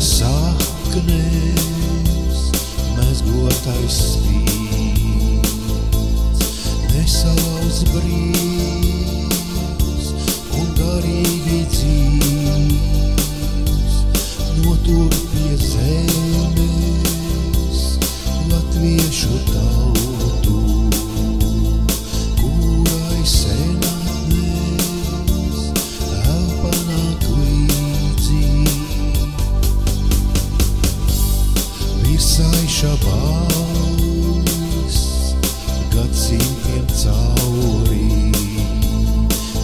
saknēs mezgotais spīdz, nesalauz brīvs un garīgi dzīvs, notur pie zemes latviešu tautu, kurai senatnēs elpa nāk līdzi. Virsaiša balss gadsimtiem cauri,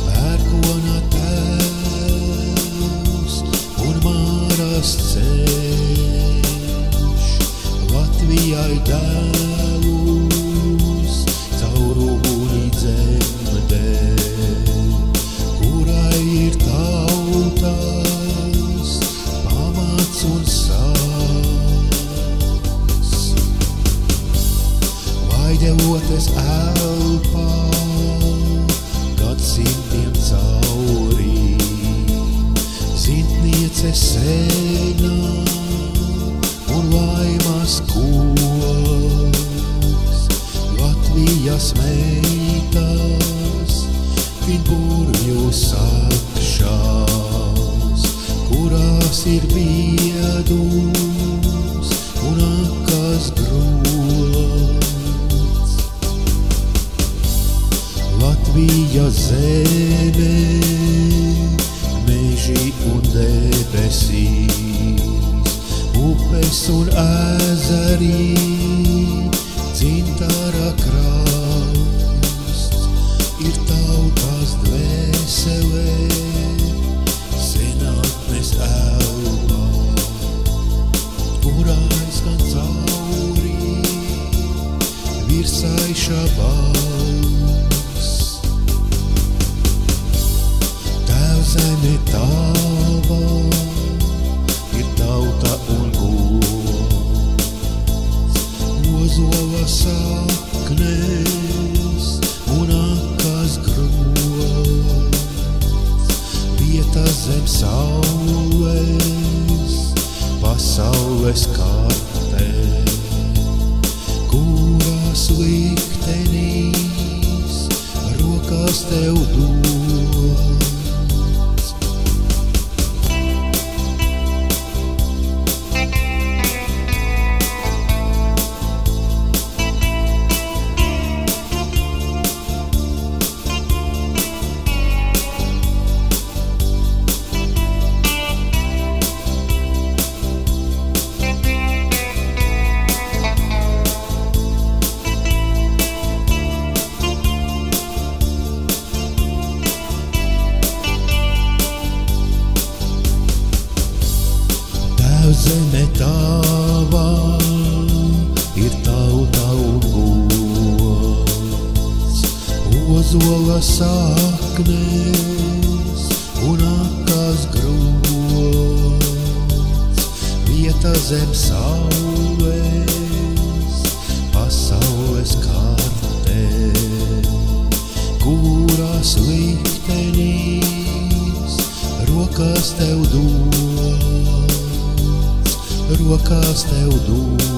pērkona tēvs un Māras ceļš, Latvijai dēlus caur uguni dzemdē, kurai ir tautas pamats un sāks. Vaidevoties elpā gadsimtiem cauri, zintniece sena un laimas koks, Latvijas meitas viņ burvju sakšās, kurās ir biedums un akas grots. Latvija zeme, meži un debesīs, upes un ezeri, dzintara krasts, ir tautas dvēselē, senatnes elpā, kurai skan cauri virsaiša balss. Zeme tava ir tauta un gods, ozola saknēs un akas grods, vieta zem saules, pasaules kartē, kuras liktenīs rokās tev dod. Zeme tava ir tauta un gods, ozola saknēs un akas grods, vieta zem saules, pasaules kartē, kuras liktenīs rokās tev dod. Rokās tev dod.